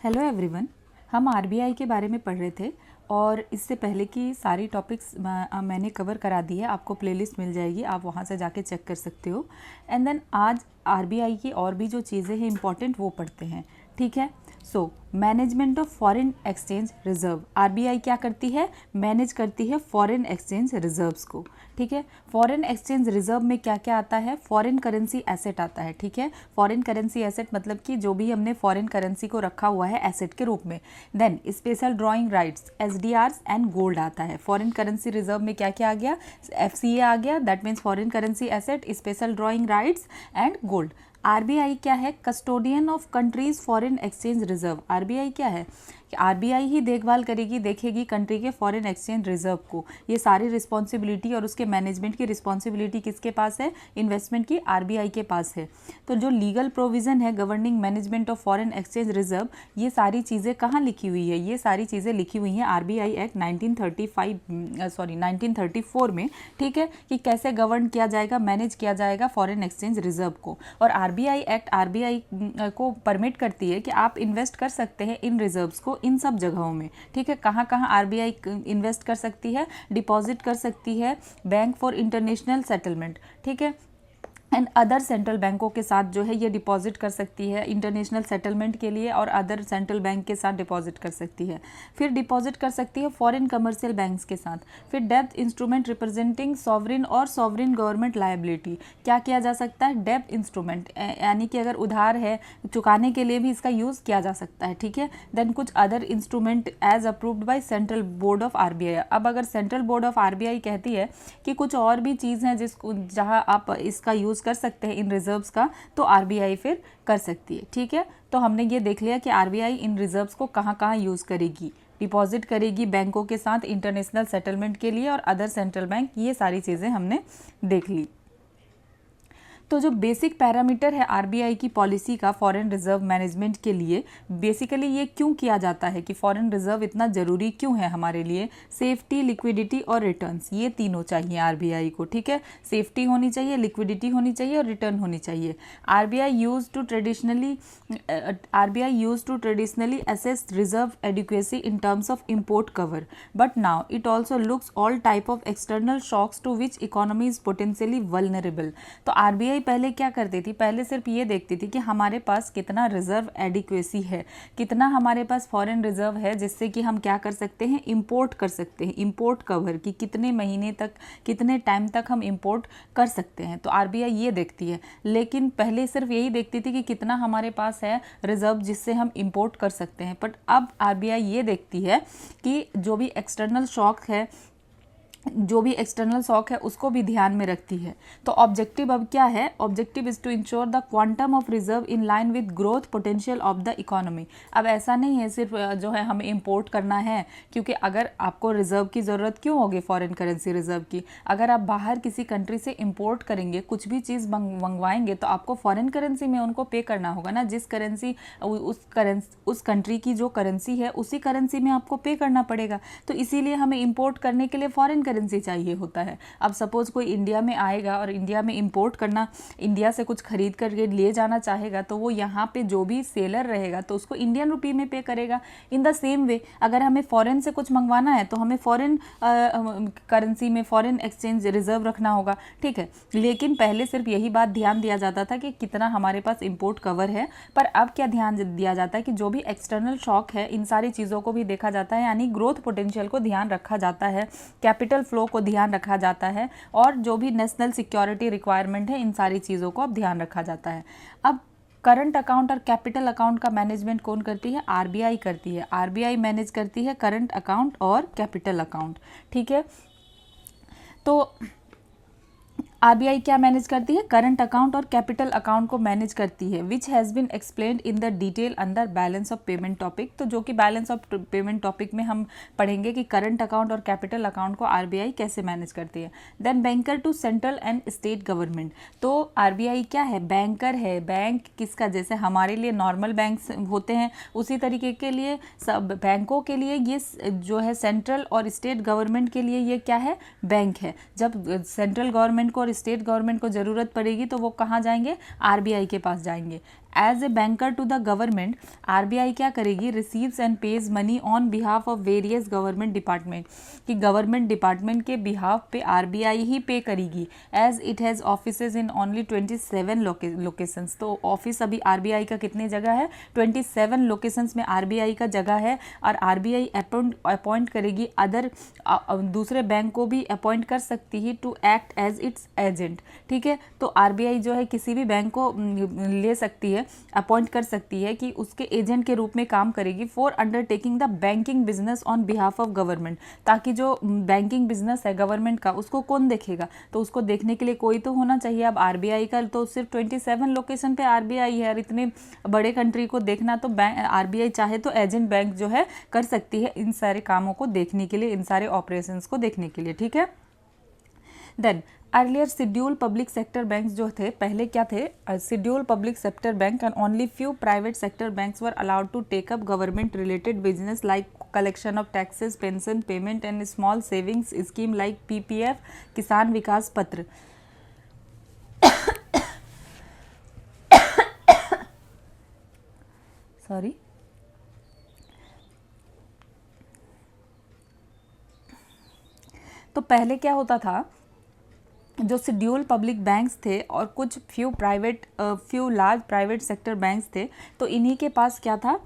Hello everyone. हम RBI के बारे में पढ़ रहे थे और इससे पहले की सारी टॉपिक्स मैंने कवर करा दी है। आपको प्लेलिस्ट मिल जाएगी, आप वहाँ से जाके चेक कर सकते हो। एंड देन आज आरबीआई की और भी जो चीज़ें हैं इंपॉर्टेंट वो पढ़ते हैं, ठीक है। So management of foreign exchange reserve, RBI क्या करती है? मैनेज करती है फॉरेन एक्सचेंज रिजर्व्स को, ठीक है। फॉरेन एक्सचेंज रिजर्व में क्या क्या आता है? फॉरेन करेंसी एसेट आता है, ठीक है। फॉरेन करेंसी एसेट मतलब कि जो भी हमने फॉरेन करेंसी को रखा हुआ है एसेट के रूप में। Then special drawing rights, SDRs and gold आता है। फॉरेन करेंसी रिजर्व में क्या क्या आ गया? एफसीए आ गया, that means foreign currency asset, special drawing rights and gold. RBI क्या है? Custodian of countries foreign exchange reserve. RBI क्या है? कि आरबीआई ही देखभाल करेगी, देखेगी कंट्री के फॉरेन एक्सचेंज रिजर्व को। ये सारी रिस्पॉन्सिबिलिटी और उसके मैनेजमेंट की रिस्पॉन्सिबिलिटी किसके पास है? इन्वेस्टमेंट की आरबीआई के पास है। तो जो लीगल प्रोविजन है governing management of foreign exchange reserve, ये सारी चीज़ें कहाँ लिखी हुई है? ये सारी चीज़ें लिखी हुई हैं आरबीआई एक्ट 1934 में, ठीक है। कि कैसे गवर्न किया जाएगा, मैनेज किया जाएगा फॉरेन एक्सचेंज रिजर्व को। और आरबीआई एक्ट आरबीआई को परमिट करती है कि आप इन्वेस्ट कर सकते हैं इन रिजर्व्स को इन सब जगहों में, ठीक है। कहाँ कहाँ आरबीआई इन्वेस्ट कर सकती है? डिपॉजिट कर सकती है बैंक फॉर इंटरनेशनल सेटलमेंट, ठीक है। एंड अदर सेंट्रल बैंकों के साथ जो है ये डिपॉजिट कर सकती है इंटरनेशनल सेटलमेंट के लिए, और अदर सेंट्रल बैंक के साथ डिपॉजिट कर सकती है। फिर डिपॉजिट कर सकती है फॉरेन कमर्शियल बैंक्स के साथ। फिर डेब्ट इंस्ट्रूमेंट रिप्रेजेंटिंग सॉवरिन और सॉवरिन गवर्नमेंट लायबिलिटी, क्या किया जा सकता है? डेब्ट इंस्ट्रूमेंट, यानी कि अगर उधार है चुकाने के लिए भी इसका यूज़ किया जा सकता है, ठीक है। देन कुछ other instrument as approved by central board of RBI. अब अगर सेंट्रल बोर्ड ऑफ आरबीआई कहती है कि कुछ और भी चीज़ हैं जिसको जहाँ आप इसका यूज़ कर सकते हैं इन रिजर्व्स का, तो आरबीआई फिर कर सकती है, ठीक है। तो हमने ये देख लिया कि आरबीआई इन रिजर्व्स को कहाँ कहाँ यूज़ करेगी। डिपॉजिट करेगी बैंकों के साथ इंटरनेशनल सेटलमेंट के लिए और अदर सेंट्रल बैंक, ये सारी चीज़ें हमने देख ली। तो जो बेसिक पैरामीटर है आरबीआई की पॉलिसी का फॉरेन रिजर्व मैनेजमेंट के लिए, बेसिकली ये क्यों किया जाता है कि फॉरेन रिजर्व इतना ज़रूरी क्यों है हमारे लिए? सेफ्टी, लिक्विडिटी और रिटर्न्स, ये तीनों चाहिए आरबीआई को, ठीक है। सेफ्टी होनी चाहिए, लिक्विडिटी होनी चाहिए और रिटर्न होनी चाहिए। RBI use to traditionally assess reserve adequacy in terms of import cover, but now it also looks all type of external shocks to which economy is potentially vulnerable. तो RBI पहले क्या करती थी? पहले सिर्फ ये देखती थी कि हमारे पास कितना रिजर्व एडिक्वेसी है, कितना हमारे पास फॉरेन रिजर्व है जिससे कि हम क्या कर सकते हैं? इंपोर्ट कर सकते हैं। इंपोर्ट कवर की कितने महीने तक, कितने टाइम तक हम इंपोर्ट कर सकते हैं, तो आरबीआई ये देखती है। लेकिन पहले सिर्फ यही देखती थी कि कितना हमारे पास है रिजर्व जिससे हम इंपोर्ट कर सकते हैं, बट अब आरबीआई ये देखती है कि जो भी एक्सटर्नल शॉक है उसको भी ध्यान में रखती है। तो ऑब्जेक्टिव अब क्या है? Objective is to ensure the quantum of reserve in line with growth potential of the economy. अब ऐसा नहीं है सिर्फ जो है हमें इंपोर्ट करना है, क्योंकि अगर आपको रिजर्व की ज़रूरत क्यों होगी, फॉरेन करेंसी रिजर्व की? अगर आप बाहर किसी कंट्री से इंपोर्ट करेंगे, कुछ भी चीज़ मंगवाएंगे, तो आपको फॉरेन करेंसी में उनको पे करना होगा ना। जिस करेंसी उस कंट्री की जो करेंसी है उसी करेंसी में आपको पे करना पड़ेगा। तो इसीलिए हमें इंपोर्ट करने के लिए फॉरेन करेंसी चाहिए होता है। अब सपोज कोई इंडिया में आएगा और इंडिया में इंपोर्ट करना, इंडिया से कुछ खरीद करके ले जाना चाहेगा, तो वो यहाँ पे जो भी सेलर रहेगा तो उसको इंडियन रुपी में पे करेगा। इन द सेम वे अगर हमें फॉरेन से कुछ मंगवाना है तो हमें फॉरेन करेंसी में फॉरेन एक्सचेंज रिजर्व रखना होगा, ठीक है। लेकिन पहले सिर्फ यही बात ध्यान दिया जाता था कि कितना हमारे पास इंपोर्ट कवर है, पर अब क्या ध्यान दिया जाता है कि जो भी एक्सटर्नल शॉक है इन सारी चीज़ों को भी देखा जाता है, यानी ग्रोथ पोटेंशियल को ध्यान रखा जाता है, कैपिटल फ्लो को ध्यान रखा जाता है, और जो भी नेशनल सिक्योरिटी रिक्वायरमेंट है इन सारी चीज़ों को अब ध्यान रखा जाता है। अब करंट अकाउंट और कैपिटल अकाउंट का मैनेजमेंट कौन करती है? आरबीआई करती है। आरबीआई मैनेज करती है करंट अकाउंट और कैपिटल अकाउंट, ठीक है। तो आरबीआई क्या मैनेज करती है? करंट अकाउंट और कैपिटल अकाउंट को मैनेज करती है, which has been explained in the detail under balance of payment topic. तो जो कि बैलेंस ऑफ पेमेंट टॉपिक में हम पढ़ेंगे कि करंट अकाउंट और कैपिटल अकाउंट को आरबीआई कैसे मैनेज करती है। Then banker to central and state government. तो आरबीआई क्या है? बैंकर है। बैंक किसका? जैसे हमारे लिए नॉर्मल बैंक होते हैं उसी तरीके के लिए सब बैंकों के लिए ये जो है सेंट्रल और स्टेट गवर्नमेंट के लिए ये क्या है? बैंक है। जब सेंट्रल गवर्नमेंट को और स्टेट गवर्नमेंट को ज़रूरत पड़ेगी तो वो कहाँ जाएंगे? आरबीआई के पास जाएंगे। As a banker to the government RBI क्या करेगी, receives and pays money on behalf of various government department, कि गवर्नमेंट डिपार्टमेंट के बिहाफ पे आरबीआई ही पे करेगी, as it has offices in only 27 locations. तो ऑफिस अभी आरबीआई का कितने जगह है, 27 लोकेशंस में आरबीआई का जगह है। और आरबीआई अपॉइंट करेगी अदर दूसरे बैंक को भी अपॉइंट कर सकती है to act as its agent. ठीक है, तो आरबीआई जो है किसी भी बैंक को ले सकती है, अपॉइंट कर सकती है कि उसके एजेंट के रूप में काम करेगी for undertaking the banking business on behalf of government. ताकि जो बैंकिंग बिजनेस है गवर्नमेंट का, उसको कौन देखेगा, तो उसको देखने के लिए कोई तो होना चाहिए। अब आरबीआई का तो सिर्फ 27 लोकेशन पे आरबीआई है, और इतने बड़े कंट्री को देखना तो आरबीआई चाहे तो एजेंट बैंक जो है कर सकती है इन सारे कामों को देखने के लिए, इन सारे ऑपरेशंस को देखने के लिए। ठीक है, then earlier schedule public sector banks जो थे, पहले क्या थे, schedule public sector bank and only few private sector banks were allowed to take up government related business like collection of taxes, pension payment and small savings scheme like PPF, Kisan Vikas पत्र। Sorry, तो पहले क्या होता था, जो schedule public banks थे और कुछ few large private sector banks थे, तो इन्हीं के पास क्या था,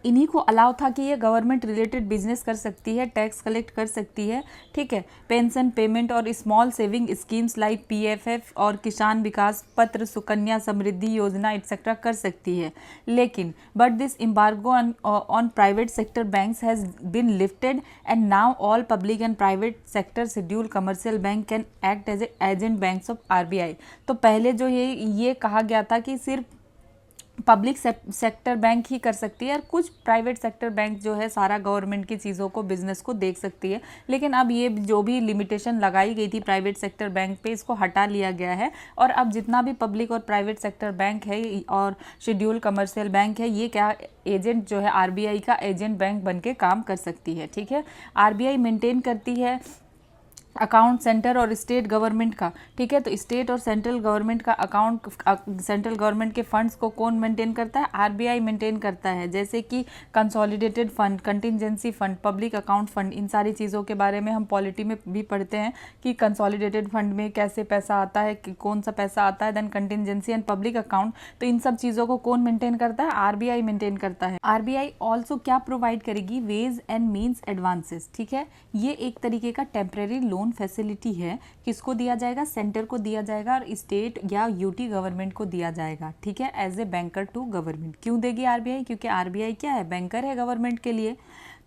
इन्हीं को अलाउ था कि ये गवर्नमेंट रिलेटेड बिजनेस कर सकती है, टैक्स कलेक्ट कर सकती है। ठीक है, पेंशन पेमेंट और small saving schemes like PFF और किसान विकास पत्र, सुकन्या समृद्धि योजना एक्सेट्रा कर सकती है। लेकिन but this embargo on private sector banks has been lifted and now all public and private sector schedule commercial bank can act as agent banks of RBI. तो पहले जो ये कहा गया था कि सिर्फ पब्लिक सेक्टर बैंक ही कर सकती है, और कुछ प्राइवेट सेक्टर बैंक जो है सारा गवर्नमेंट की चीज़ों को, बिजनेस को देख सकती है। लेकिन अब ये जो भी लिमिटेशन लगाई गई थी प्राइवेट सेक्टर बैंक पे, इसको हटा लिया गया है, और अब जितना भी पब्लिक और प्राइवेट सेक्टर बैंक है और शेड्यूल कमर्शियल बैंक है, ये क्या एजेंट जो है आरबीआई का एजेंट बैंक बन के काम कर सकती है। ठीक है, आरबीआई मेंटेन करती है अकाउंट सेंटर और स्टेट गवर्नमेंट का। ठीक है, तो स्टेट और सेंट्रल गवर्नमेंट का अकाउंट, सेंट्रल गवर्नमेंट के फंड्स को कौन मेंटेन करता है, आरबीआई मेंटेन करता है। जैसे कि consolidated fund, contingency fund, public account fund, इन सारी चीज़ों के बारे में हम पॉलिटी में भी पढ़ते हैं कि कंसोलिडेटेड फंड में कैसे पैसा आता है, कि कौन सा पैसा आता है, then contingency and public account. तो इन सब चीज़ों को कौन मेंटेन करता है, आरबीआई मेंटेन करता है। आरबीआई ऑल्सो क्या प्रोवाइड करेगी, वेज एंड मीन्स एडवांसेस। ठीक है, ये एक तरीके का टेम्परेरी लोन फैसिलिटी है, किसको दिया जाएगा, सेंटर को दिया जाएगा और स्टेट या यूटी गवर्नमेंट को दिया जाएगा। ठीक है, as a banker to government. क्यों देगी आरबीआई, क्योंकि आरबीआई क्या है, बैंकर है गवर्नमेंट के लिए।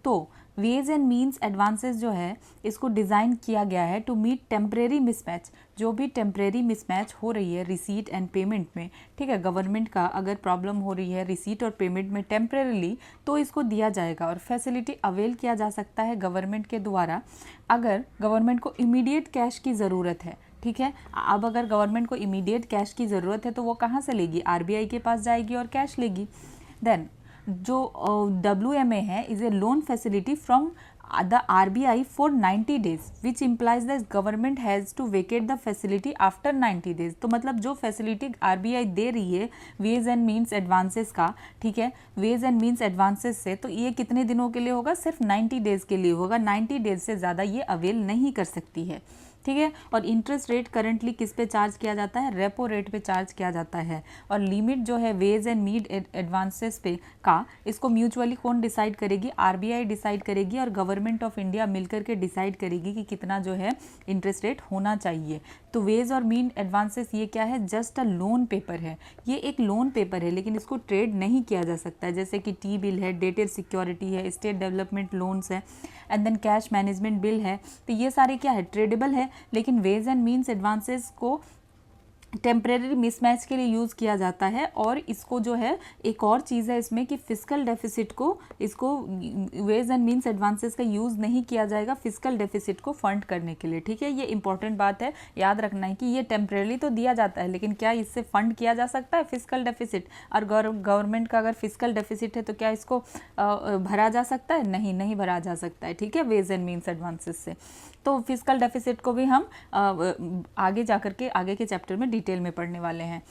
तो वेज एंड मीन्स एडवांसेस जो है, इसको डिज़ाइन किया गया है टू मीट टेम्परेरी मिसमैच, जो भी टेम्परेरी मिसमैच हो रही है रिसीट एंड पेमेंट में। ठीक है, गवर्नमेंट का अगर प्रॉब्लम हो रही है रिसीट और पेमेंट में टेम्परेरीली, तो इसको दिया जाएगा और फैसिलिटी अवेल किया जा सकता है गवर्नमेंट के द्वारा अगर गवर्नमेंट को इमीडिएट कैश की ज़रूरत है। ठीक है, अब अगर गवर्नमेंट को इमीडिएट कैश की ज़रूरत है तो वो कहाँ से लेगी, आरबीआई के पास जाएगी और कैश लेगी। देन जो WMA है is a loan facility from the RBI for 90 days which implies the government has to vacate the facility after 90 days. तो मतलब जो फैसिलिटी RBI दे रही है वेज एंड मीन्स एडवांसेस का, ठीक है, वेज एंड मीन्स एडवांसेस से, तो ये कितने दिनों के लिए होगा, सिर्फ 90 डेज के लिए होगा। 90 डेज से ज़्यादा ये अवेल नहीं कर सकती है। ठीक है, और इंटरेस्ट रेट करंटली किस पे चार्ज किया जाता है, रेपो रेट पे चार्ज किया जाता है। और लिमिट जो है वेज एंड मीड एडवांसेस पे का, इसको म्यूचुअली कौन डिसाइड करेगी, आरबीआई डिसाइड करेगी और गवर्नमेंट ऑफ इंडिया मिलकर के डिसाइड करेगी कि कितना जो है इंटरेस्ट रेट होना चाहिए। तो वेज और मीड एडवांसेस ये क्या है, जस्ट अ लोन पेपर है, ये एक लोन पेपर है, लेकिन इसको ट्रेड नहीं किया जा सकता है। जैसे कि टी बिल है, डेटेड सिक्योरिटी है, स्टेट डेवलपमेंट लोन्स है, and then cash management bill है। तो ये सारे क्या है, ट्रेडेबल है, लेकिन वेज एंड मीन्स एडवांसेस को टेम्परेरी मिसमैच के लिए यूज़ किया जाता है। और इसको जो है एक और चीज़ है इसमें कि फिस्कल डेफिसिट को, इसको वेज एंड मीन्स एडवांसेस का यूज़ नहीं किया जाएगा फिस्कल डेफिसिट को फंड करने के लिए। ठीक है, ये इंपॉर्टेंट बात है, याद रखना है कि ये टेम्परेरी तो दिया जाता है, लेकिन क्या इससे फंड किया जा सकता है फिस्कल डेफिसिट। और गवर्नमेंट का अगर फिस्कल डेफिसिट है तो क्या इसको भरा जा सकता है, नहीं भरा जा सकता है। ठीक है, वेज एंड मीन्स एडवांसेस से। तो फिस्कल डेफिसिट को भी हम आगे जाकर के आगे के चैप्टर में डिटेल में पढ़ने वाले हैं।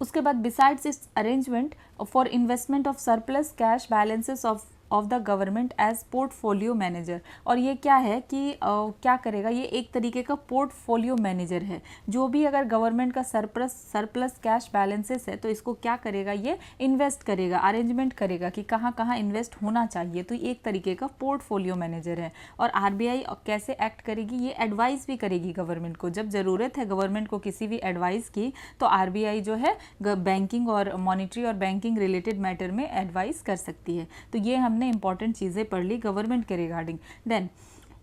उसके बाद besides its arrangement for investment of surplus cash balances of the government as portfolio manager. और ये क्या है कि क्या करेगा, ये एक तरीके का पोर्टफोलियो मैनेजर है। जो भी अगर गवर्नमेंट का सरप्लस कैश बैलेंसेस है तो इसको क्या करेगा, ये इन्वेस्ट करेगा, अरेंजमेंट करेगा कि कहाँ कहाँ इन्वेस्ट होना चाहिए। तो ये एक तरीके का पोर्टफोलियो मैनेजर है। और आरबीआई कैसे एक्ट करेगी, ये एडवाइस भी करेगी गवर्नमेंट को। जब ज़रूरत है गवर्नमेंट को किसी भी एडवाइस की तो आरबीआई जो है बैंकिंग और मॉनिटरी और बैंकिंग रिलेटेड मैटर में एडवाइस कर सकती है। तो ये हमने इंपॉर्टेंट चीज़ें पढ़ ली गवर्नमेंट के रिगार्डिंग। देन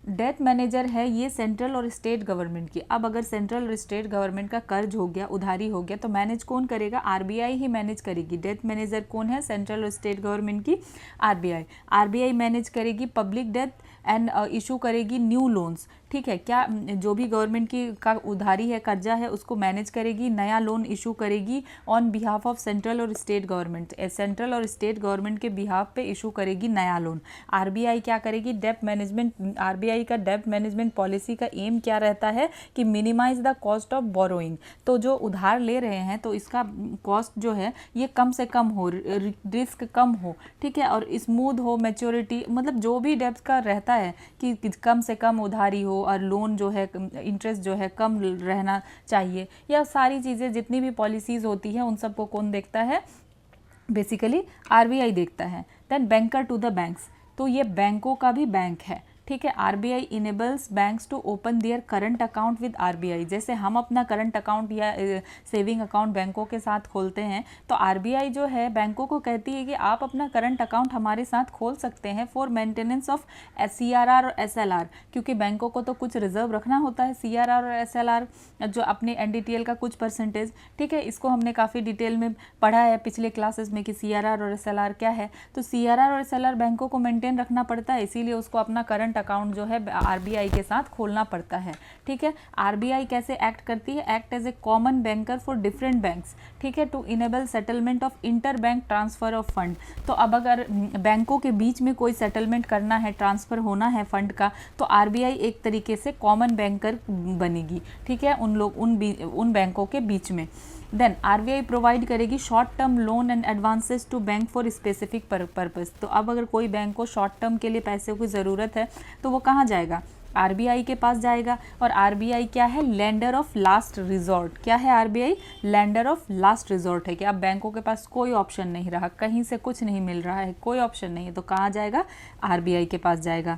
डेथ मैनेजर है ये सेंट्रल और स्टेट गवर्नमेंट की। अब अगर सेंट्रल और स्टेट गवर्नमेंट का कर्ज हो गया, उधारी हो गया, तो मैनेज कौन करेगा, आरबीआई ही मैनेज करेगी। डेथ मैनेजर कौन है, सेंट्रल और स्टेट गवर्नमेंट की आरबीआई। आरबीआई मैनेज करेगी पब्लिक डेथ एंड इशू करेगी न्यू लोन्स। ठीक है, क्या जो भी गवर्नमेंट की का उधारी है, कर्जा है, उसको मैनेज करेगी, नया लोन इशू करेगी ऑन बिहाफ ऑफ सेंट्रल और स्टेट गवर्नमेंट। सेंट्रल और स्टेट गवर्नमेंट के बिहाफ पे इशू करेगी नया लोन। आरबीआई क्या करेगी, डेब्ट मैनेजमेंट। आरबीआई का डेब्ट मैनेजमेंट पॉलिसी का एम क्या रहता है कि minimize the cost of borrowing. तो जो उधार ले रहे हैं तो इसका कॉस्ट जो है ये कम से कम हो, रिस्क कम हो, ठीक है, और स्मूथ हो, मैच्योरिटी, मतलब जो भी डेब्ट का रहता है कि कम से कम उधारी हो और लोन जो है इंटरेस्ट जो है कम रहना चाहिए, या सारी चीज़ें जितनी भी पॉलिसीज़ होती हैं उन सबको कौन देखता है, बेसिकली आरबीआई देखता है। Then banker to the banks, तो ये बैंकों का भी बैंक है। ठीक है, RBI enables banks to open their current account with RBI. जैसे हम अपना करंट अकाउंट या सेविंग अकाउंट बैंकों के साथ खोलते हैं तो आरबीआई जो है बैंकों को कहती है कि आप अपना करंट अकाउंट हमारे साथ खोल सकते हैं फॉर मेंटेनेंस ऑफ सीआरआर और एसएलआर, क्योंकि बैंकों को तो कुछ रिजर्व रखना होता है, सीआरआर और एसएलआर जो अपने एनडीटीएल का कुछ परसेंटेज। ठीक है, इसको हमने काफ़ी डिटेल में पढ़ा है पिछले क्लासेस में कि सीआरआर और एसएलआर क्या है। तो सीआरआर और एसएलआर बैंकों को मेंटेन रखना पड़ता है, इसीलिए उसको अपना करंट अकाउंट जो है आरबीआई के साथ खोलना पड़ता है। ठीक है, आरबीआई कैसे एक्ट करती है, act as a common banker for different banks. ठीक है, to enable settlement of inter bank transfer of fund. तो अब अगर बैंकों के बीच में कोई सेटलमेंट करना है, ट्रांसफर होना है फंड का, तो आरबीआई एक तरीके से कॉमन बैंकर बनेगी। ठीक है, उन बैंकों के बीच में। देन आरबीआई प्रोवाइड करेगी short term loan and advances to bank for specific purpose. तो अब अगर कोई बैंक को शॉर्ट टर्म के लिए पैसे की ज़रूरत है तो वो कहाँ जाएगा, आरबीआई के पास जाएगा। और आरबीआई क्या है, लेंडर ऑफ लास्ट रिजॉर्ट। क्या है RBI, lender of last resort है कि अब बैंकों के पास कोई ऑप्शन नहीं रहा, कहीं से कुछ नहीं मिल रहा है, कोई ऑप्शन नहीं है, तो कहाँ जाएगा, आरबीआई के पास जाएगा।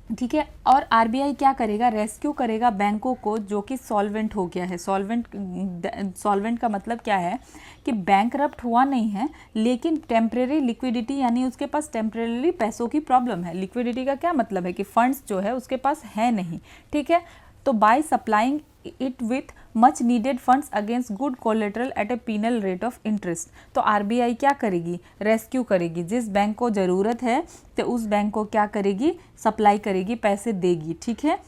ठीक है, और आरबीआई क्या करेगा, रेस्क्यू करेगा बैंकों को जो कि सॉल्वेंट हो गया है। सॉल्वेंट का मतलब क्या है कि बैंकरप्ट हुआ नहीं है लेकिन टेम्परेरी लिक्विडिटी, यानी उसके पास टेम्परेरी पैसों की प्रॉब्लम है। लिक्विडिटी का क्या मतलब है कि फंड्स जो है उसके पास है नहीं। ठीक है, तो by supplying it with much needed funds against good collateral at a penal rate of interest. तो आरबीआई क्या करेगी, रेस्क्यू करेगी, जिस बैंक को ज़रूरत है तो उस बैंक को क्या करेगी, सप्लाई करेगी, पैसे देगी। ठीक है,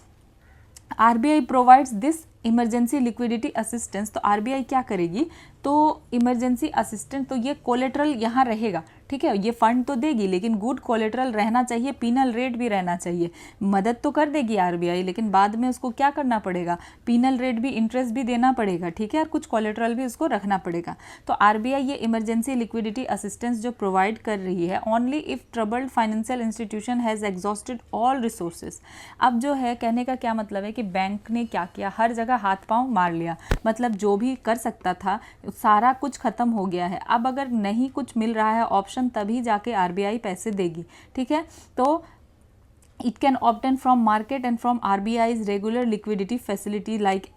RBI provides this emergency liquidity assistance. तो आरबीआई क्या करेगी, तो इमरजेंसी असिस्टेंट, तो ये कोलेटरल यहाँ रहेगा। ठीक है, ये फंड तो देगी लेकिन गुड कोलेटरल रहना चाहिए, पीनल रेट भी रहना चाहिए। मदद तो कर देगी आरबीआई लेकिन बाद में उसको क्या करना पड़ेगा, पीनल रेट भी, इंटरेस्ट भी देना पड़ेगा। ठीक है, और कुछ कोलेटरल भी उसको रखना पड़ेगा। तो आरबीआई ये इमरजेंसी लिक्विडिटी असिस्टेंस जो प्रोवाइड कर रही है only if troubled financial institution has exhausted all resources. अब जो है कहने का क्या मतलब है कि बैंक ने क्या किया, हर जगह हाथ पांव मार लिया, मतलब जो भी कर सकता था सारा कुछ खत्म हो गया है। अब अगर नहीं कुछ मिल रहा है ऑप्शन, तभी जाके आरबीआई पैसे देगी। ठीक है, तो it can obtain from market and from RBI's regular liquidity facility like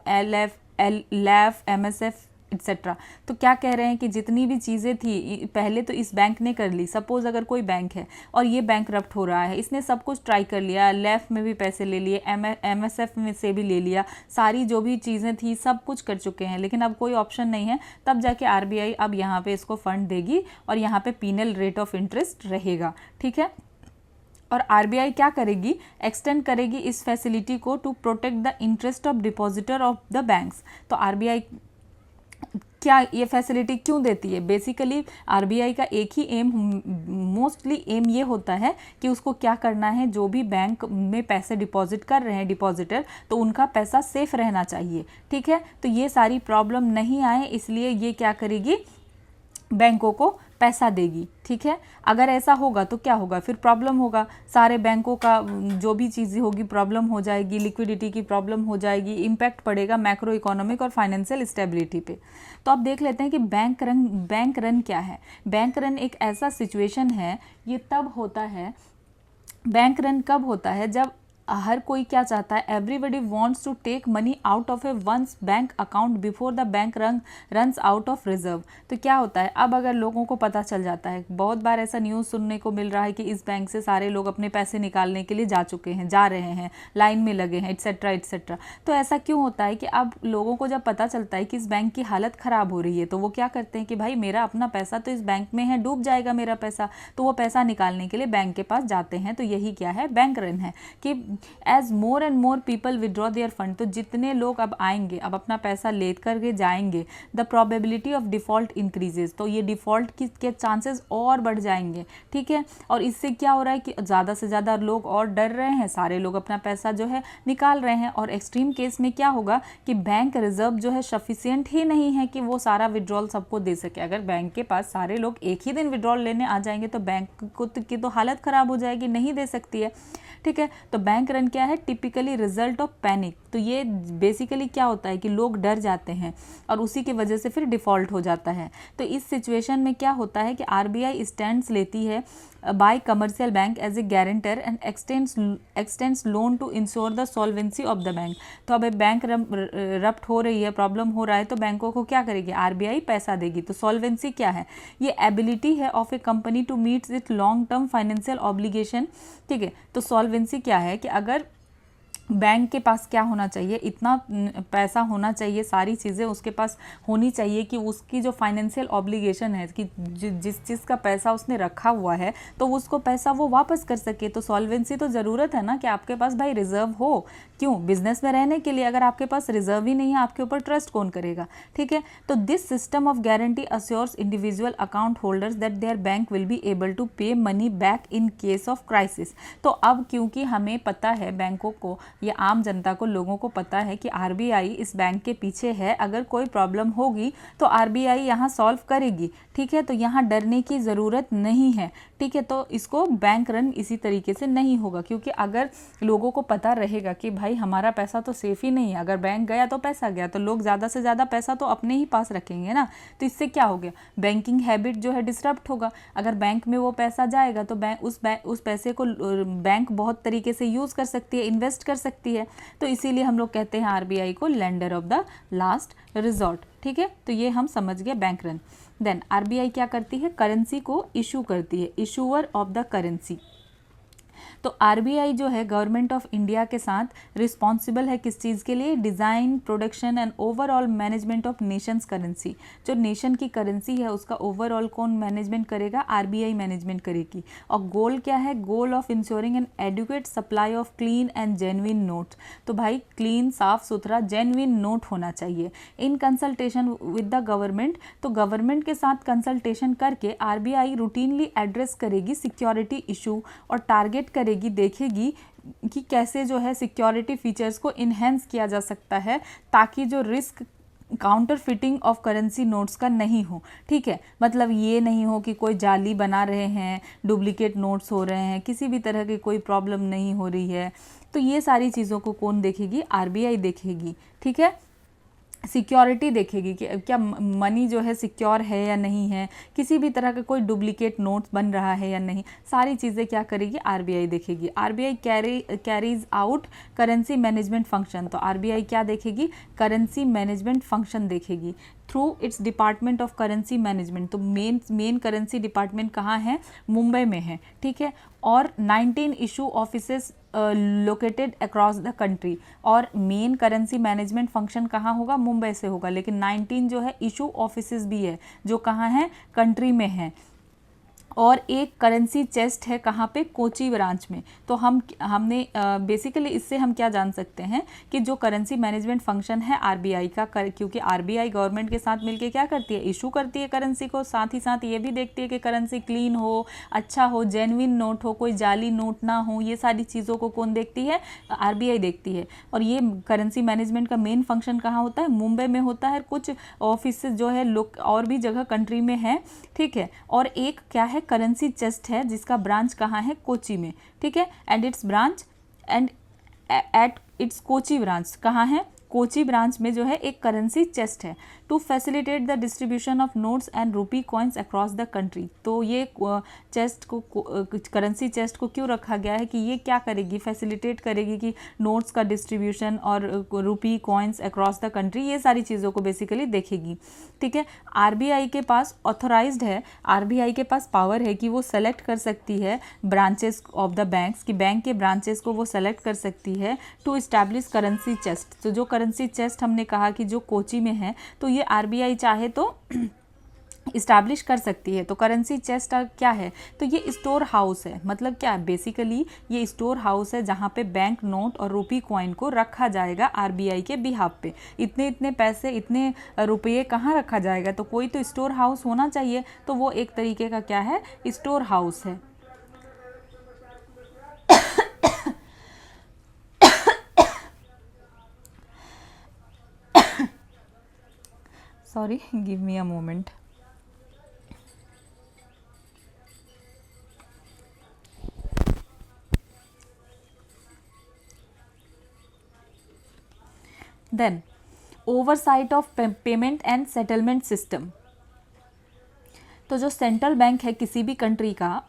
LF, MSF etcetera. तो क्या कह रहे हैं कि जितनी भी चीज़ें थी पहले तो इस बैंक ने कर ली। सपोज अगर कोई बैंक है और ये बैंकरप्ट हो रहा है, इसने सब कुछ ट्राई कर लिया, लेफ में भी पैसे ले लिए, MSF में से भी ले लिया, सारी जो भी चीज़ें थी सब कुछ कर चुके हैं, लेकिन अब कोई ऑप्शन नहीं है, तब जाके आरबीआई अब यहाँ पे इसको फंड देगी और यहाँ पे पीनल रेट ऑफ इंटरेस्ट रहेगा। ठीक है, और आरबीआई क्या करेगी, एक्सटेंड करेगी इस फैसिलिटी को to protect the interest of depositor of the banks. तो आरबीआई क्या ये फैसिलिटी क्यों देती है? बेसिकली आरबीआई का एक ही एम, मोस्टली एम ये होता है कि उसको क्या करना है, जो भी बैंक में पैसे डिपॉजिट कर रहे हैं डिपॉजिटर, तो उनका पैसा सेफ रहना चाहिए। ठीक है, तो ये सारी प्रॉब्लम नहीं आए इसलिए ये क्या करेगी, बैंकों को पैसा देगी। ठीक है, अगर ऐसा होगा तो क्या होगा, फिर प्रॉब्लम होगा, सारे बैंकों का जो भी चीज़ें होगी प्रॉब्लम हो जाएगी, लिक्विडिटी की प्रॉब्लम हो जाएगी, इम्पैक्ट पड़ेगा मैक्रो इकोनॉमिक और फाइनेंशियल स्टेबिलिटी पे। तो अब देख लेते हैं कि बैंक रन क्या है। बैंक रन एक ऐसा सिचुएशन है, ये तब होता है, बैंक रन कब होता है, जब हर कोई क्या चाहता है, everybody wants to take money out of a one's bank account before the bank runs out of reserve. तो क्या होता है, अब अगर लोगों को पता चल जाता है, बहुत बार ऐसा न्यूज़ सुनने को मिल रहा है कि इस बैंक से सारे लोग अपने पैसे निकालने के लिए जा चुके हैं, जा रहे हैं, लाइन में लगे हैं, एट्सेट्रा एट्सेट्रा। तो ऐसा क्यों होता है कि अब लोगों को जब पता चलता है कि इस बैंक की हालत ख़राब हो रही है, तो वो क्या करते हैं कि भाई मेरा अपना पैसा तो इस बैंक में है, डूब जाएगा मेरा पैसा, तो वो पैसा निकालने के लिए बैंक के पास जाते हैं। तो यही क्या है, बैंक रन है कि as more and more people withdraw their fund, तो जितने लोग अब आएंगे, अब अपना पैसा ले करके जाएंगे, the probability of default increases, तो ये डिफ़ॉल्ट के चांसेस और बढ़ जाएंगे। ठीक है, और इससे क्या हो रहा है कि ज़्यादा से ज़्यादा लोग और डर रहे हैं, सारे लोग अपना पैसा जो है निकाल रहे हैं, और एक्सट्रीम केस में क्या होगा कि बैंक रिजर्व जो है सफिशिएंट ही नहीं है कि वो सारा विड्रॉल सबको दे सके। अगर बैंक के पास सारे लोग एक ही दिन विड्रॉल लेने आ जाएंगे तो बैंक को की तो हालत ख़राब हो जाएगी, नहीं दे सकती है। ठीक है, तो बैंक रन क्या है, टिपिकली रिजल्ट ऑफ पैनिक। तो ये बेसिकली क्या होता है कि लोग डर जाते हैं और उसी की वजह से फिर डिफ़ॉल्ट हो जाता है। तो इस सिचुएशन में क्या होता है कि आरबीआई स्टैंड्स लेती है by commercial bank as a guarantor and extends loan to ensure the solvency of the bank. तो अब बैंक रप्ट हो रही है, प्रॉब्लम हो रहा है, तो बैंकों को क्या करेगी, आरबीआई पैसा देगी। तो सॉल्वेंसी क्या है, ये एबिलिटी है of a company to meet it long term financial obligation. ठीक है, तो सॉल्वेंसी क्या है कि अगर बैंक के पास क्या होना चाहिए, इतना पैसा होना चाहिए, सारी चीज़ें उसके पास होनी चाहिए कि उसकी जो फाइनेंशियल ऑब्लिगेशन है कि जिस चीज़ का पैसा उसने रखा हुआ है तो उसको पैसा वो वापस कर सके। तो सॉल्वेंसी तो ज़रूरत है ना कि आपके पास भाई रिजर्व हो, क्यों, बिजनेस में रहने के लिए। अगर आपके पास रिजर्व ही नहीं है, आपके ऊपर ट्रस्ट कौन करेगा। ठीक है, तो this system of guarantee assures individual account holders that their bank will be able to pay money back in case of crisis. तो अब क्योंकि हमें पता है, बैंकों को या आम जनता को, लोगों को पता है कि आरबीआई इस बैंक के पीछे है, अगर कोई प्रॉब्लम होगी तो आरबीआई यहाँ सॉल्व करेगी। ठीक है, तो यहाँ डरने की ज़रूरत नहीं है। ठीक है, तो इसको बैंक रन इसी तरीके से नहीं होगा, क्योंकि अगर लोगों को पता रहेगा कि भाई हमारा पैसा तो सेफ ही नहीं है, अगर बैंक गया तो पैसा गया, तो लोग ज़्यादा से ज़्यादा पैसा तो अपने ही पास रखेंगे ना। तो इससे क्या हो गया, बैंकिंग हैबिट जो है डिसरप्ट होगा। अगर बैंक में वो पैसा जाएगा तो उस पैसे को बैंक बहुत तरीके से यूज़ कर सकती है, इन्वेस्ट कर सकती है। तो इसीलिए हम लोग कहते हैं आरबीआई को lender of the last resort. ठीक है, तो ये हम समझ गए बैंक रन। देन आरबीआई क्या करती है, करेंसी को इशू करती है, इशूअर ऑफ द करेंसी। तो आरबीआई जो है गवर्नमेंट ऑफ इंडिया के साथ रिस्पॉन्सिबल है किस चीज़ के लिए, design, production and overall management of Nations currency. जो नेशन की करेंसी है उसका ओवरऑल कौन मैनेजमेंट करेगा, आरबीआई मैनेजमेंट करेगी। और गोल क्या है, goal of ensuring an adequate supply of clean and genuine note. तो भाई क्लीन, साफ सुथरा, जेन्युइन नोट होना चाहिए। In consultation with the government, तो गवर्नमेंट के साथ कंसल्टेशन करके आरबीआई रूटीनली एड्रेस करेगी सिक्योरिटी इशू और टारगेट करेगी, देखेगी कि कैसे जो है सिक्योरिटी फीचर्स को इन्हेंस किया जा सकता है ताकि जो risk counter fitting of currency notes का नहीं हो। ठीक है, मतलब ये नहीं हो कि कोई जाली बना रहे हैं, डुप्लीकेट नोट्स हो रहे हैं, किसी भी तरह की कोई प्रॉब्लम नहीं हो रही है। तो ये सारी चीज़ों को कौन देखेगी, आरबीआई देखेगी। ठीक है, सिक्योरिटी देखेगी कि क्या मनी जो है सिक्योर है या नहीं है, किसी भी तरह का कोई डुप्लीकेट नोट्स बन रहा है या नहीं, सारी चीज़ें क्या करेगी, आरबीआई देखेगी। RBI carries out currency management function. तो आरबीआई क्या देखेगी, करेंसी मैनेजमेंट फंक्शन देखेगी through it's department of currency management. तो मेन करेंसी डिपार्टमेंट कहाँ है, मुंबई में है। ठीक है, और 19 issue offices located across the country. और मेन करेंसी मैनेजमेंट फंक्शन कहाँ होगा, मुंबई से होगा, लेकिन 19 जो है इशू ऑफिसेस भी है जो कहाँ हैं, कंट्री में है। और एक करेंसी चेस्ट है कहाँ पे, कोची ब्रांच में। तो हमने बेसिकली इससे हम क्या जान सकते हैं कि जो करेंसी मैनेजमेंट फंक्शन है आरबीआई का, क्योंकि आरबीआई गवर्नमेंट के साथ मिलके क्या करती है, इशू करती है करेंसी को, साथ ही साथ ये भी देखती है कि करेंसी क्लीन हो, अच्छा हो, जेन्युइन नोट हो, कोई जाली नोट ना हो। ये सारी चीज़ों को कौन देखती है, आरबीआई देखती है। और ये करेंसी मैनेजमेंट का मेन फंक्शन कहाँ होता है, मुंबई में होता है। कुछ ऑफिस जो है लोग और भी जगह कंट्री में है, ठीक है। और एक क्या है, करेंसी चेस्ट है जिसका ब्रांच कहाँ है, कोची में, ठीक है। And its branch and at its Kochi branch कहाँ है, कोची ब्रांच में जो है एक करेंसी चेस्ट है to facilitate the distribution of notes and rupee coins across the country. तो ये चेस्ट को, करेंसी चेस्ट को क्यों रखा गया है कि ये क्या करेगी, फैसिलिटेट करेगी कि नोट्स का डिस्ट्रीब्यूशन और रूपी कॉइन्स अक्रॉस द कंट्री, ये सारी चीज़ों को बेसिकली देखेगी, ठीक है। आरबीआई के पास ऑथोराइज्ड है, आरबीआई के पास पावर है कि वो सेलेक्ट कर सकती है ब्रांचेस ऑफ द बैंक्स, कि बैंक के ब्रांचेस को वो सेलेक्ट कर सकती है टू इस्टेब्लिश करेंसी चेस्ट। तो जो करेंसी चेस्ट हमने कहा कि जो कोची में है, तो ये आरबीआई चाहे तो इस्टेब्लिश कर सकती है। तो करेंसी चेस्ट क्या है, तो ये स्टोर हाउस है। मतलब क्या है, बेसिकली ये स्टोर हाउस है जहाँ पे बैंक नोट और रूपी कॉइन को रखा जाएगा आरबीआई के बिहाफ पे। इतने इतने पैसे, इतने रुपये कहाँ रखा जाएगा, तो कोई तो स्टोर हाउस होना चाहिए। तो वो एक तरीके का क्या है, स्टोर हाउस है। Sorry, give me a moment. Then oversight of payment and settlement system. तो जो सेंट्रल बैंक है किसी भी कंट्री का,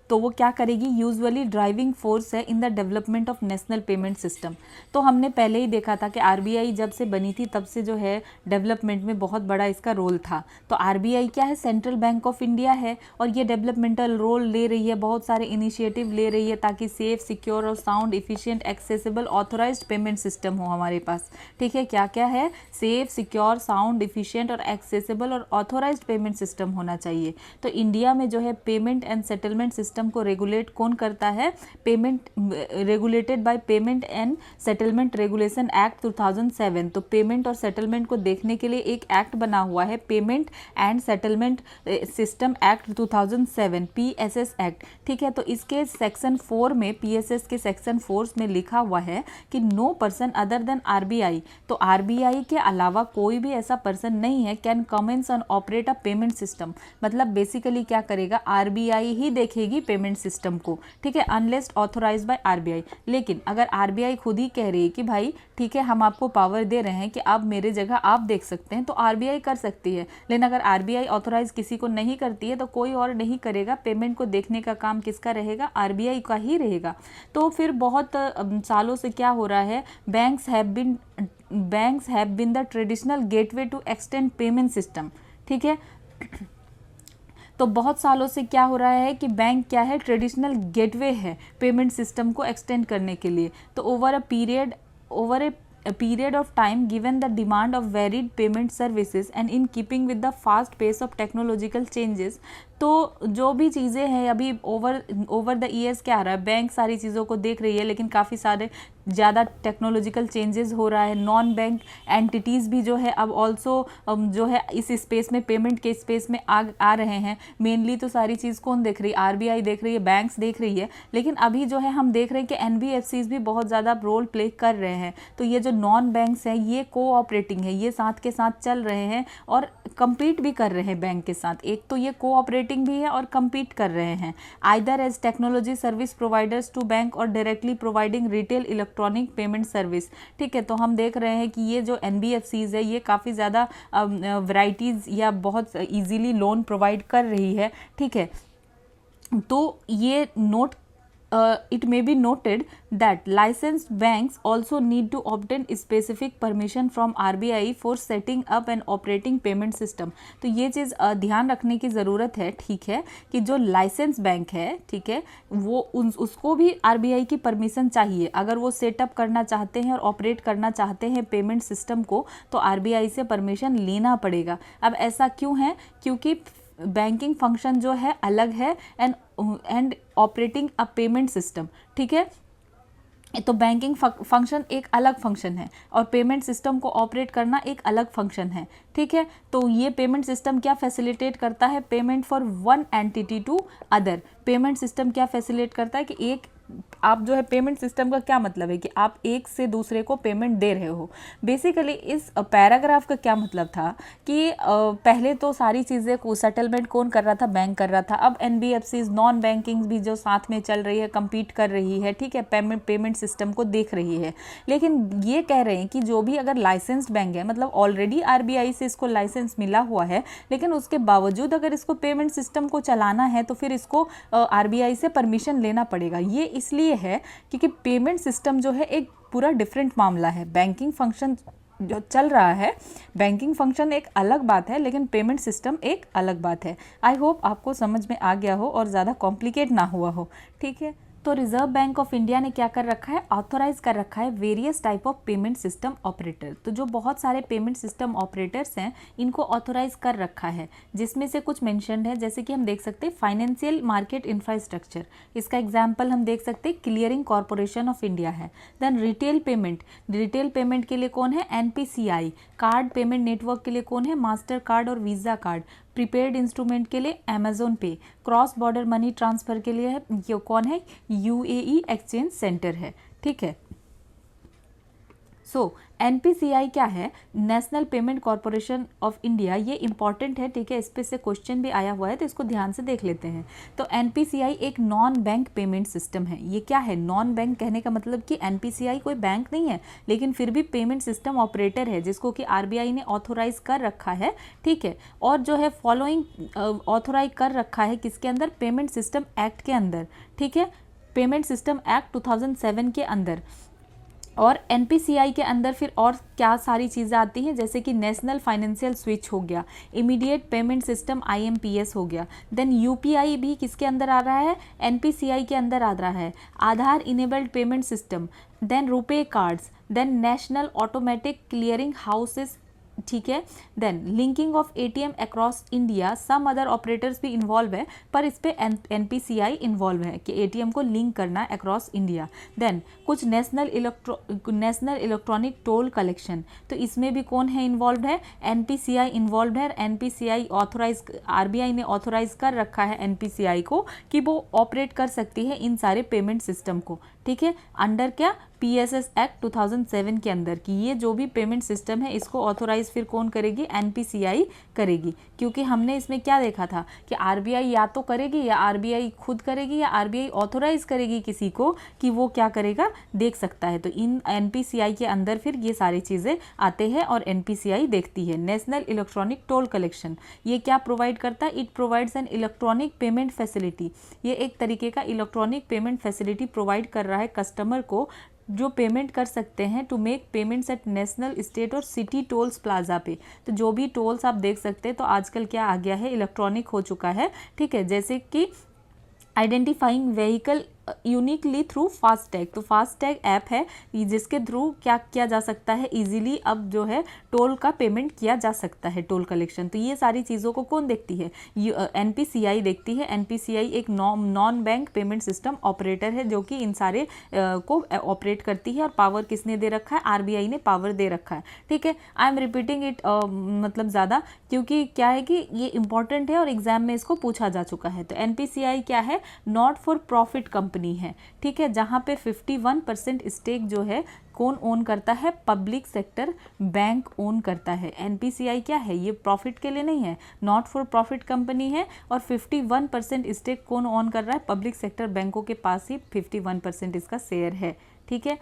तो वो क्या करेगी, यूजुअली ड्राइविंग फोर्स है in the development of national payment system. तो हमने पहले ही देखा था कि आरबीआई जब से बनी थी तब से जो है डेवलपमेंट में बहुत बड़ा इसका रोल था। तो आरबीआई क्या है, सेंट्रल बैंक ऑफ इंडिया है, और ये डेवलपमेंटल रोल ले रही है, बहुत सारे इनिशिएटिव ले रही है ताकि सेफ, सिक्योर और sound, efficient, accessible, authorised payment system हो हमारे पास, ठीक है। क्या क्या है, सेफ, सिक्योर, साउंड, इफिशिएंट और एक्सेसिबल और ऑथोराइज्ड पेमेंट सिस्टम होना चाहिए। तो इंडिया में जो है पेमेंट एंड सेटलमेंट सिस्टम को रेगुलेट कौन करता है, payment, regulated by payment and settlement regulation act 2007। तो पेमेंट और सेटलमेंट को देखने के लिए एक एक्ट बना हुआ है, payment and settlement system act 2007, PSS act, ठीक है। तो इसके सेक्शन 4 में, पीएसएस के सेक्शन 4 में लिखा हुआ है कि no person other than RBI, तो आरबीआई के अलावा कोई भी ऐसा पर्सन नहीं है, can commence and operate a payment system. मतलब बेसिकली क्या करेगा, आरबीआई ही देखेगी पेमेंट सिस्टम को, ठीक है, अनलेस ऑथोराइज्ड बाय आरबीआई। लेकिन अगर आरबीआई खुद ही कह रही है कि भाई ठीक है, हम आपको पावर दे रहे हैं कि आप मेरे जगह आप देख सकते हैं, तो आरबीआई कर सकती है। लेकिन अगर आरबीआई ऑथोराइज किसी को नहीं करती है तो कोई और नहीं करेगा, पेमेंट को देखने का काम किसका रहेगा, आरबीआई का ही रहेगा। तो फिर बहुत सालों से क्या हो रहा है, banks have been the traditional gateway to extend payment system, ठीक है। तो बहुत सालों से क्या हो रहा है कि बैंक क्या है, ट्रेडिशनल गेटवे है पेमेंट सिस्टम को एक्सटेंड करने के लिए। तो over a period of time, given the demand of varied payment services and in keeping with the fast pace of technological changes, तो जो भी चीज़ें हैं अभी ओवर द ईयर्स क्या आ रहा है, बैंक सारी चीज़ों को देख रही है, लेकिन काफ़ी सारे ज़्यादा टेक्नोलॉजिकल चेंजेस हो रहा है। नॉन बैंक एंटिटीज़ भी जो है अब ऑल्सो जो है इस स्पेस में, पेमेंट के स्पेस में आ रहे हैं। मेनली तो सारी चीज़ कौन देख रही है, आरबीआई देख रही है, बैंक्स देख रही है, लेकिन अभी जो है हम देख रहे हैं कि एनबीएफसीज भी बहुत ज़्यादा रोल प्ले कर रहे हैं। तो ये जो नॉन बैंक्स हैं ये कोऑपरेटिंग है, ये साथ के साथ चल रहे हैं और compete भी कर रहे हैं बैंक के साथ। एक तो ये कोऑपरेटिंग भी है और compete कर रहे हैं, either as technology service providers to bank और directly providing retail electronic payment service, ठीक है। तो हम देख रहे हैं कि ये जो एनबीएफसीज है ये काफ़ी ज़्यादा वैराइटीज़ या बहुत ईजीली लोन प्रोवाइड कर रही है, ठीक है। तो ये note it may be noted that licensed banks also need to obtain specific permission from RBI for setting up and operating payment system। तो ये चीज़ ध्यान रखने की ज़रूरत है, ठीक है, कि जो लाइसेंस बैंक है, ठीक है, वो उसको भी RBI की परमिशन चाहिए। अगर वो सेटअप करना चाहते हैं और ऑपरेट करना चाहते हैं पेमेंट सिस्टम को, तो RBI से परमिशन लेना पड़ेगा। अब ऐसा क्यों है, क्योंकि बैंकिंग फंक्शन जो है अलग है and operating a payment system, ठीक है। तो बैंकिंग फंक्शन एक अलग फंक्शन है और पेमेंट सिस्टम को ऑपरेट करना एक अलग फंक्शन है, ठीक है। तो ये पेमेंट सिस्टम क्या फैसिलिटेट करता है, payment for one entity to other. Payment system क्या फैसिलिटेट करता है कि एक आप जो है पेमेंट सिस्टम का क्या मतलब है कि आप एक से दूसरे को पेमेंट दे रहे हो। बेसिकली इस पैराग्राफ का क्या मतलब था कि पहले तो सारी चीज़ें को सेटलमेंट कौन कर रहा था, बैंक कर रहा था। अब एनबीएफसीज नॉन बैंकिंग भी जो साथ में चल रही है, compete कर रही है, ठीक है, पेमेंट सिस्टम को देख रही है। लेकिन ये कह रहे हैं कि जो भी अगर लाइसेंस्ड बैंक है, मतलब ऑलरेडी आरबीआई से इसको लाइसेंस मिला हुआ है, लेकिन उसके बावजूद अगर इसको पेमेंट सिस्टम को चलाना है तो फिर इसको आरबीआई से परमिशन लेना पड़ेगा। ये इसलिए है क्योंकि पेमेंट सिस्टम जो है एक पूरा डिफरेंट मामला है। बैंकिंग फंक्शन जो चल रहा है, बैंकिंग फंक्शन एक अलग बात है, लेकिन पेमेंट सिस्टम एक अलग बात है। आई होप आपको समझ में आ गया हो और ज़्यादा कॉम्प्लिकेट ना हुआ हो, ठीक है। तो रिजर्व बैंक ऑफ इंडिया ने क्या कर रखा है, ऑथोराइज कर रखा है various type of payment system operator. तो जो बहुत सारे पेमेंट सिस्टम ऑपरेटर्स हैं इनको ऑथोराइज कर रखा है, जिसमें से कुछ मेंशन्ड है, जैसे कि हम देख सकते हैं फाइनेंशियल मार्केट इंफ्रास्ट्रक्चर, इसका एग्जाम्पल हम देख सकते हैं क्लियरिंग कॉरपोरेशन ऑफ इंडिया है। देन रिटेल पेमेंट के लिए कौन है, एनपीसीआई। कार्ड पेमेंट नेटवर्क के लिए कौन है, मास्टर कार्ड और वीज़ा कार्ड। प्रीपेड इंस्ट्रूमेंट के लिए अमेजोन पे। क्रॉस बॉर्डर मनी ट्रांसफ़र के लिए है ये कौन है, यूएई एक्सचेंज सेंटर है, ठीक है। सो एनपीसीआई क्या है, national payment corporation of India. ये इंपॉर्टेंट है, ठीक है, इस पे से क्वेश्चन भी आया हुआ है तो इसको ध्यान से देख लेते हैं। तो एनपीसीआई एक नॉन बैंक पेमेंट सिस्टम है। ये क्या है, नॉन बैंक कहने का मतलब कि एनपीसीआई कोई बैंक नहीं है, लेकिन फिर भी पेमेंट सिस्टम ऑपरेटर है जिसको कि आरबीआई ने ऑथोराइज कर रखा है, ठीक है। और जो है फॉलोइंग ऑथोराइज कर रखा है किसके अंदर, पेमेंट सिस्टम एक्ट के अंदर, ठीक है, पेमेंट सिस्टम एक्ट 2007 के अंदर। और एनपीसीआई के अंदर फिर और क्या सारी चीज़ें आती हैं, जैसे कि नेशनल फाइनेंशियल स्विच हो गया, इमीडिएट पेमेंट सिस्टम आईएमपीएस हो गया। देन यूपीआई भी किसके अंदर आ रहा है, एनपीसीआई के अंदर आ रहा है। Aadhaar enabled payment system, then RuPay cards, then national automatic clearing houses, ठीक है। Then linking of ATM across India, some other operators भी इन्वॉल्व है, पर इस पे एनपीसीआई इन्वॉल्व है कि एटीएम को लिंक करना है अक्रॉस इंडिया। देन कुछ नेशनल इलेक्ट्रॉनिक टोल कलेक्शन, तो इसमें भी कौन है इन्वॉल्व है, एनपीसीआई इन्वॉल्व है। एनपीसीआई ऑथोराइज, आरबीआई ने ऑथोराइज कर रखा है एनपीसीआई को कि वो ऑपरेट कर सकती है इन सारे पेमेंट सिस्टम को, ठीक है, अंडर क्या, पीएसएस एक्ट 2007 के अंदर। कि ये जो भी पेमेंट सिस्टम है इसको ऑथोराइज फिर कौन करेगी, एनपीसीआई करेगी। क्योंकि हमने इसमें क्या देखा था कि आरबीआई या तो करेगी या आरबीआई खुद करेगी या आरबीआई ऑथोराइज करेगी किसी को कि वो क्या करेगा, देख सकता है। तो इन एनपीसीआई के अंदर फिर ये सारी चीज़ें आते हैं और एनपीसीआई देखती है। नेशनल इलेक्ट्रॉनिक टोल कलेक्शन, ये क्या प्रोवाइड करता है, it provides an electronic payment facility. ये एक तरीके का इलेक्ट्रॉनिक पेमेंट फैसिलिटी प्रोवाइड कर रहा है कस्टमर को, जो पेमेंट कर सकते हैं to make payments at national, state और सिटी टोल्स प्लाजा पे। तो जो भी टोल्स आप देख सकते हैं तो आजकल क्या आ गया है, इलेक्ट्रॉनिक हो चुका है, ठीक है। जैसे कि identifying vehicle uniquely through FASTag, तो फास्टैग ऐप है जिसके थ्रू क्या किया जा सकता है, इजीली अब जो है टोल का पेमेंट किया जा सकता है, टोल कलेक्शन। तो ये सारी चीज़ों को कौन देखती है, एनपीसीआई देखती है। एनपीसीआई एक non bank payment system operator है जो कि इन सारे को ऑपरेट करती है। और पावर किसने दे रखा है, आरबीआई ने पावर दे रखा है, ठीक है। आई एम रिपीटिंग इट मतलब ज़्यादा, क्योंकि क्या है कि ये इंपॉर्टेंट है और एग्जाम में इसको पूछा जा चुका है। तो एनपीसीआई क्या है, नॉट फॉर प्रॉफिट कंपनी है, ठीक है, जहां पे 51% स्टेक जो है कौन ओन करता है, पब्लिक सेक्टर बैंक ओन करता है। एनपीसीआई क्या है, ये प्रॉफिट के लिए नहीं है, नॉट फॉर प्रॉफिट कंपनी है। और 51% स्टेक कौन ओन कर रहा है, पब्लिक सेक्टर बैंकों के पास ही 51% इसका शेयर है, ठीक है।